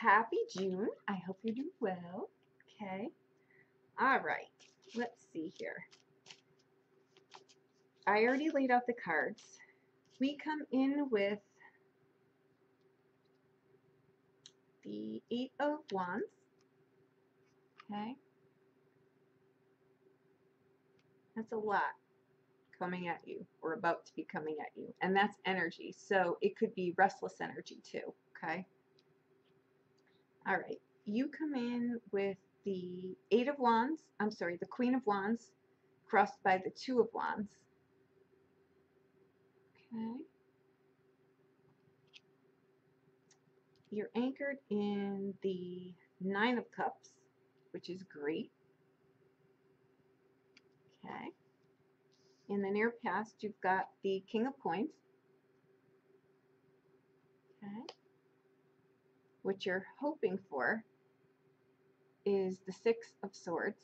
Happy June. I hope you're doing well. Okay. All right. Let's see here. I already laid out the cards. We come in with the Eight of Wands. Okay. That's a lot coming at you or about to be coming at you. And that's energy. So it could be restless energy too. Okay. All right. You come in with the Eight of Wands. I'm sorry, the Queen of Wands crossed by the Two of Wands. Okay. You're anchored in the Nine of Cups, which is great. Okay. In the near past, you've got the King of Coins. Okay. What you're hoping for is the Six of Swords.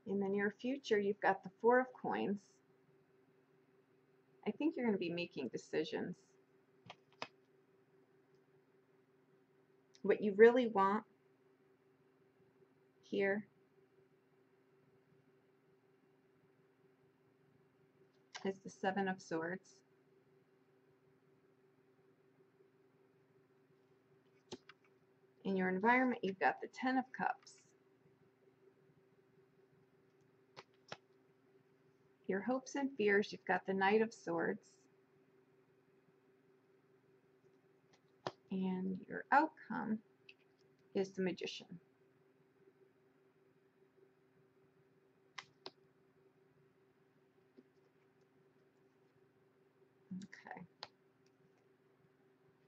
In the near future, you've got the Four of Coins. I think you're going to be making decisions. What you really want here is the Seven of Swords. In your environment, you've got the Ten of Cups. Your hopes and fears, you've got the Knight of Swords. And your outcome is the Magician. Okay.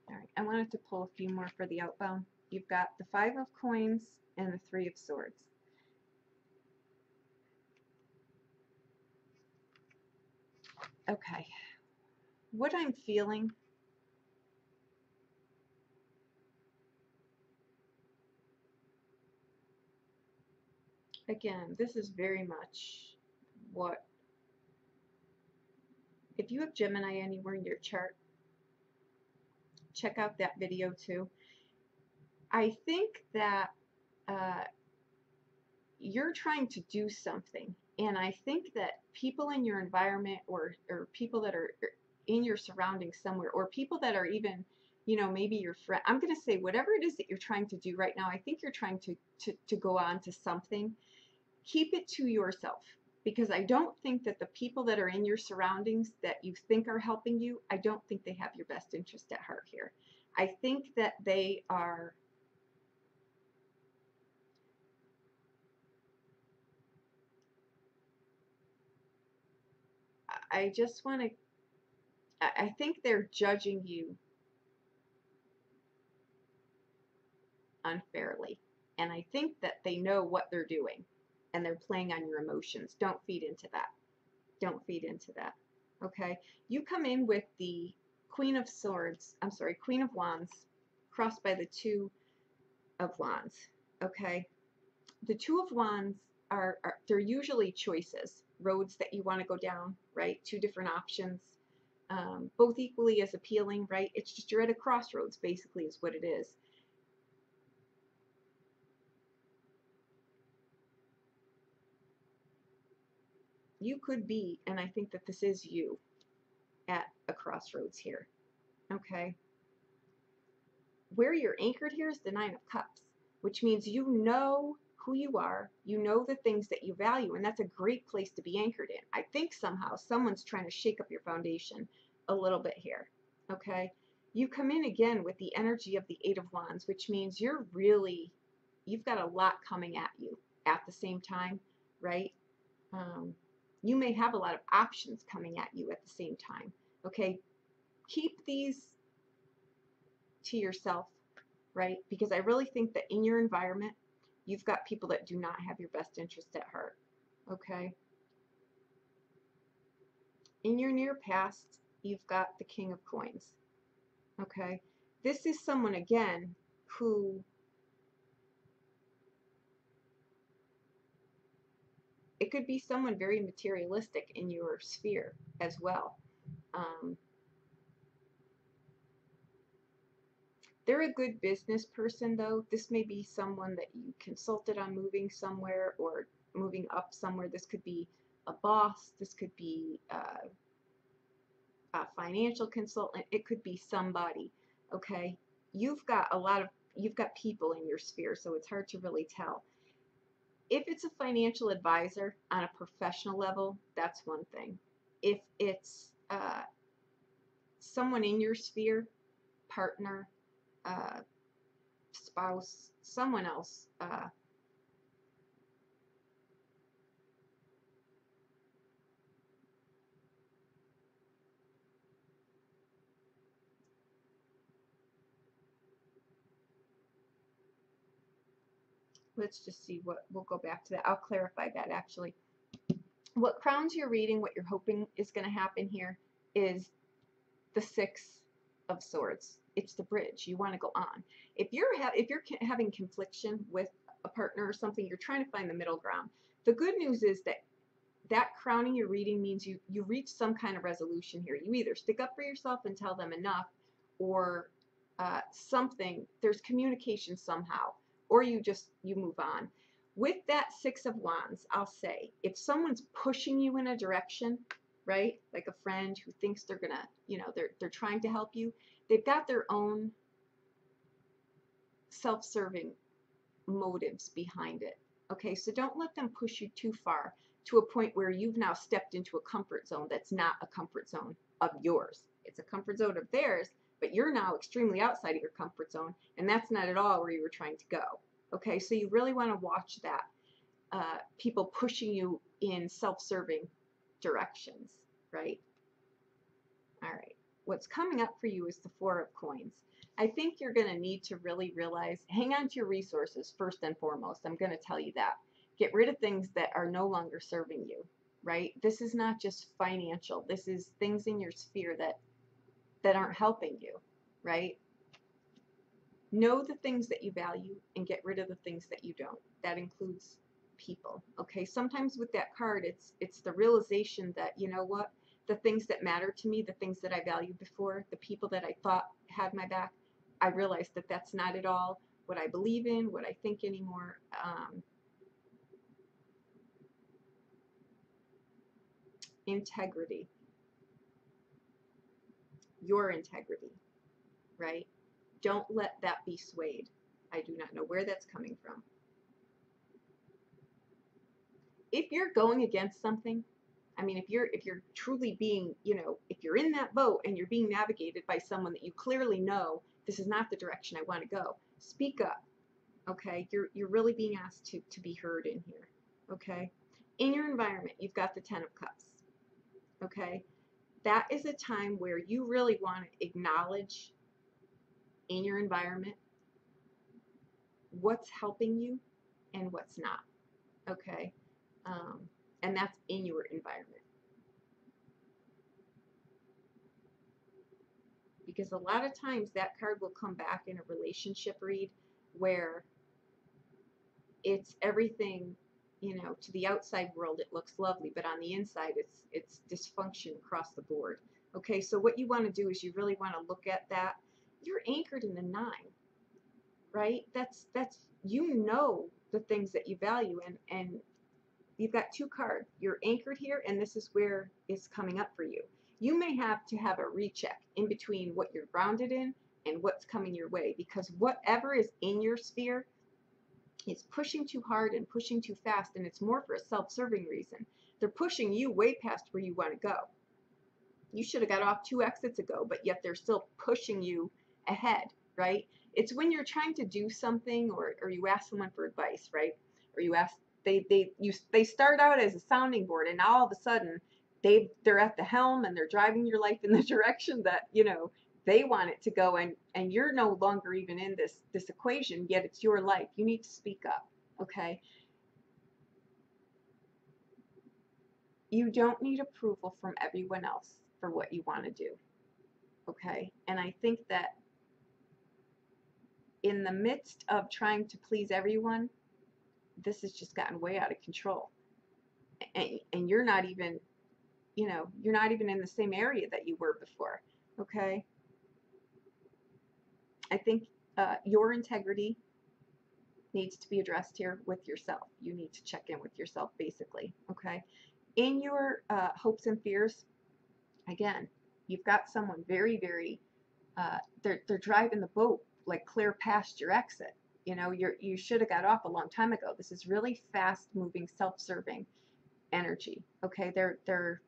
All right. I wanted to pull a few more for the outbound. You've got the Five of Coins and the Three of Swords. Okay. What I'm feeling, again, this is very much what, if you have Gemini anywhere in your chart, check out that video too. I think that you're trying to do something, and I think that people in your environment or people that are in your surroundings somewhere, or people that are even, you know, maybe your friend, I'm going to say whatever it is that you're trying to do right now, I think you're trying to go on to something. Keep it to yourself, because I don't think that the people that are in your surroundings that you think are helping you, I don't think they have your best interest at heart here. I think that they are I just want to, I think they're judging you unfairly. And I think that they know what they're doing and they're playing on your emotions. Don't feed into that. Don't feed into that. Okay? You come in with the Queen of Swords, I'm sorry, Queen of Wands, crossed by the Two of Wands. Okay? The Two of Wands they're usually choices, roads that you want to go down, right? Two different options. Both equally as appealing, right? It's just you're at a crossroads, basically, is what it is. You could be, and I think that this is you, at a crossroads here, okay? Where you're anchored here is the Nine of Cups, which means you know who you are, you know the things that you value, and that's a great place to be anchored in. I think somehow someone's trying to shake up your foundation a little bit here, okay? You come in again with the energy of the Eight of Wands, which means you've got a lot coming at you at the same time, right? You may have a lot of options coming at you at the same time, okay? Keep these to yourself, right? Because I really think that in your environment, you've got people that do not have your best interest at heart, okay? In your near past, you've got the King of Coins, okay? This is someone, again, who it could be someone very materialistic in your sphere as well, Um, they're a good business person, though. This may be someone that you consulted on moving somewhere or moving up somewhere. This could be a boss. This could be a financial consultant. It could be somebody. Okay, you've got people in your sphere, so it's hard to really tell. If it's a financial advisor on a professional level, that's one thing. If it's someone in your sphere, partner, uh, spouse, someone else, let's just see what, we'll go back to that. I'll clarify that actually. What crowns your reading, what you're hoping is going to happen here is the Six of Swords. It's the bridge. You want to go on. If you're having confliction with a partner or something, you're trying to find the middle ground. The good news is that crowning your reading means you reach some kind of resolution here. You either stick up for yourself and tell them enough, or something, there's communication somehow, or you move on. With that Six of Wands, I'll say, if someone's pushing you in a direction, right, like a friend who thinks they're gonna, they're trying to help you, they've got their own self-serving motives behind it. Okay, so don't let them push you too far to a point where you've now stepped into a comfort zone that's not a comfort zone of yours. It's a comfort zone of theirs, but you're now extremely outside of your comfort zone, and that's not at all where you were trying to go. Okay, so you really want to watch that. People pushing you in self-serving directions, right? All right. What's coming up for you is the Four of Coins. I think you're going to need to really realize, hang on to your resources first and foremost. I'm going to tell you that. Get rid of things that are no longer serving you, right? This is not just financial. This is things in your sphere that aren't helping you, right? Know the things that you value and get rid of the things that you don't. That includes people. Okay, sometimes with that card, it's the realization that, you know what, the things that matter to me, the things that I valued before, the people that I thought had my back, I realized that that's not at all what I believe in, what I think anymore. Integrity, your integrity, right? Don't let that be swayed. I do not know where that's coming from. If you're going against something, I mean, if you're truly being, if you're in that boat and you're being navigated by someone that you clearly know this is not the direction I want to go, speak up. Okay, you're really being asked to be heard in here. Okay, in your environment, you've got the Ten of Cups. Okay, that is a time where you really want to acknowledge in your environment what's helping you and what's not. Okay, and that's in your environment. Because a lot of times that card will come back in a relationship read where it's everything, to the outside world it looks lovely, but on the inside it's dysfunction across the board. Okay, so what you want to do is you really want to look at that. You're anchored in the 9, right? That's the things that you value, and you've got 2 cards. You're anchored here, and this is where it's coming up for you. You may have to have a recheck in between what you're grounded in and what's coming your way, because whatever is in your sphere is pushing too hard and pushing too fast, and it's more for a self-serving reason. They're pushing you way past where you want to go. You should have got off 2 exits ago, but yet they're still pushing you ahead, right? It's when you're trying to do something, or you ask someone for advice, right? Or you ask, they start out as a sounding board, and now all of a sudden they're at the helm and they're driving your life in the direction that they want it to go, and you're no longer even in this equation, yet it's your life. You need to speak up. Okay, you don't need approval from everyone else for what you want to do. Okay, and I think that in the midst of trying to please everyone, this has just gotten way out of control, and you're not even you know, you're not even in the same area that you were before. Okay. I think your integrity needs to be addressed here with yourself. You need to check in with yourself, basically. Okay. In your hopes and fears, again, you've got someone very, very, they're driving the boat like clear past your exit. You know, you should have got off a long time ago. This is really fast moving, self-serving energy. Okay. They're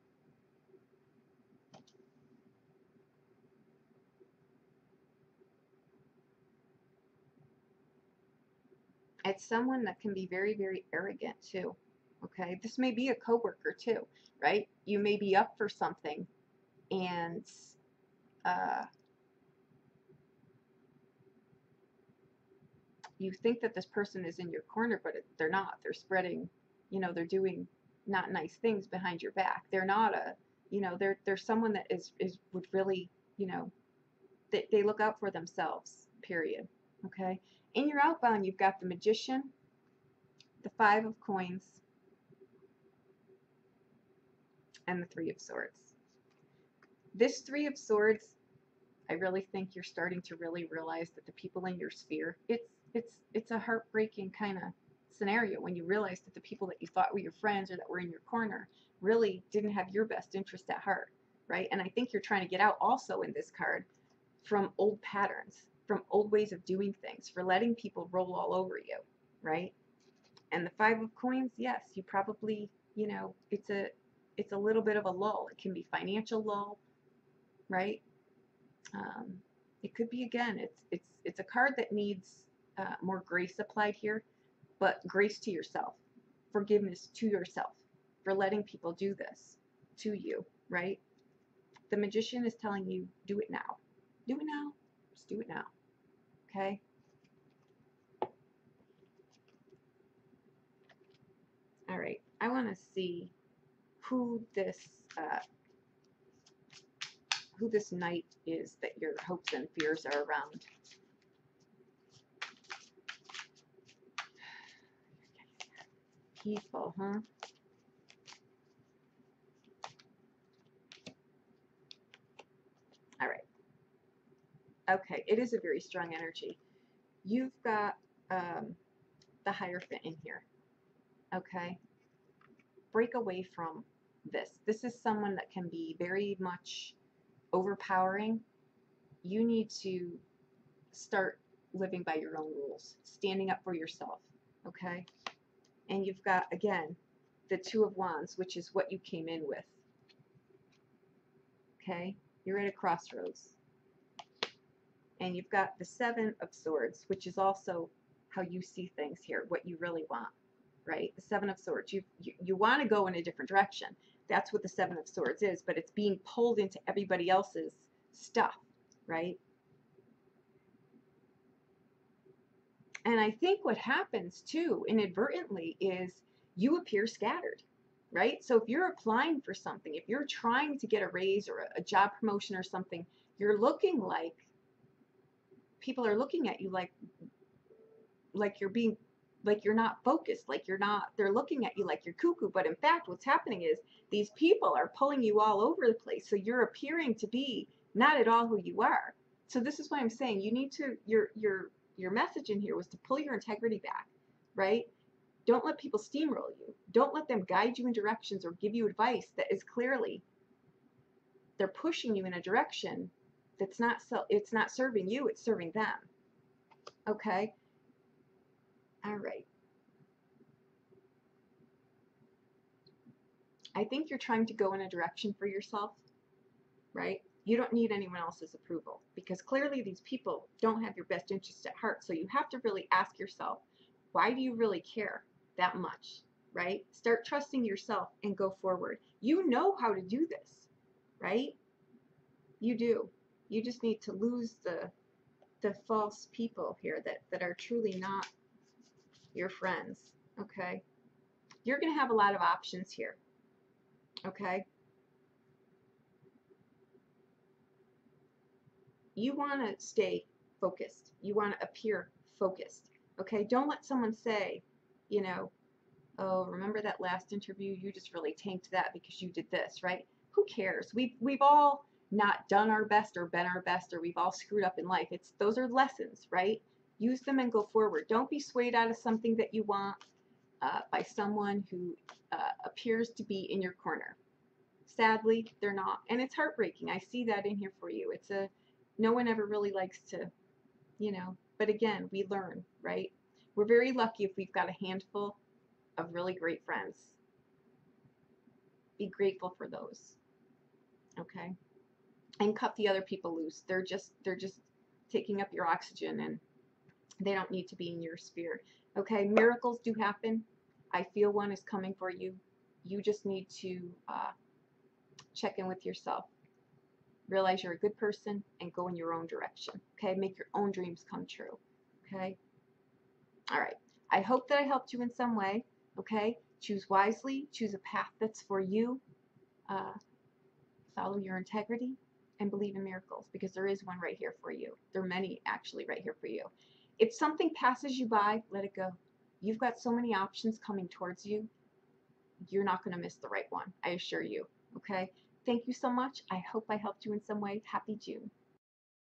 it's someone that can be very, very arrogant too. Okay. This may be a coworker too, right? You may be up for something and uh, you think that this person is in your corner, but they're not. They're spreading, you know, they're doing not nice things behind your back. They're not a, you know, they're someone that is would really, you know, they look out for themselves, period. Okay. In your outbound, you've got the Magician, the Five of Coins, and the Three of Swords. This Three of Swords, I really think you're starting to really realize that the people in your sphere, it's a heartbreaking kind of scenario when you realize that the people that you thought were your friends or that were in your corner really didn't have your best interest at heart, right? And I think you're trying to get out also in this card from old patterns, from old ways of doing things, for letting people roll all over you, right? And the Five of Coins, yes, you probably, you know, it's a little bit of a lull. It can be financial lull, right? It could be, again, it's a card that needs more grace applied here, but grace to yourself, forgiveness to yourself for letting people do this to you, right? The Magician is telling you, do it now. Do it now. Just do it now. Okay? All right. I want to see who this knight is that your hopes and fears are around. People, huh? All right. Okay, it is a very strong energy. You've got the Hierophant in here. Okay? Break away from this. This is someone that can be very much overpowering. You need to start living by your own rules, standing up for yourself. Okay? And you've got, again, the Two of Wands, which is what you came in with. Okay? You're at a crossroads. And you've got the Seven of Swords, which is also how you see things here, what you really want, right? The Seven of Swords. You want to go in a different direction. That's what the Seven of Swords is, but it's being pulled into everybody else's stuff, right? And I think what happens too, inadvertently, is you appear scattered, right? So if you're applying for something, if you're trying to get a raise or a job promotion or something, you're looking like, people are looking at you like you're being, like you're not focused, like you're not, they're looking at you like you're cuckoo. But in fact, what's happening is these people are pulling you all over the place. So you're appearing to be not at all who you are. So this is why I'm saying you need to, your message in here was to pull your integrity back, right? Don't let people steamroll you. Don't let them guide you in directions or give you advice that is clearly, they're pushing you in a direction that's not, it's not serving you, it's serving them. Okay? All right. I think you're trying to go in a direction for yourself, right? You don't need anyone else's approval because clearly these people don't have your best interest at heart. So you have to really ask yourself, why do you really care that much, right? Start trusting yourself and go forward. You know how to do this, right? You do. You just need to lose the false people here that are truly not your friends, okay? You're going to have a lot of options here, okay? You want to stay focused. You want to appear focused, okay? Don't let someone say, you know, oh, remember that last interview? You just really tanked that because you did this, right? who cares? We've all not done our best or been our best, or we've all screwed up in life. Those are lessons, right? Use them and go forward. Don't be swayed out of something that you want by someone who appears to be in your corner. Sadly, they're not, and it's heartbreaking. I see that in here for you. No one ever really likes to, but again, we learn, right? We're very lucky if we've got a handful of really great friends. Be grateful for those, okay? And cut the other people loose. They're just taking up your oxygen, and they don't need to be in your sphere. Okay, miracles do happen. I feel one is coming for you. You just need to check in with yourself. Realize you're a good person and go in your own direction. Okay, make your own dreams come true. Okay, all right. I hope that I helped you in some way. Okay, choose wisely. Choose a path that's for you. Follow your integrity and believe in miracles, because there is one right here for you. There are many actually right here for you. If something passes you by, let it go. You've got so many options coming towards you. You're not going to miss the right one, I assure you. Okay? Thank you so much. I hope I helped you in some way. Happy June.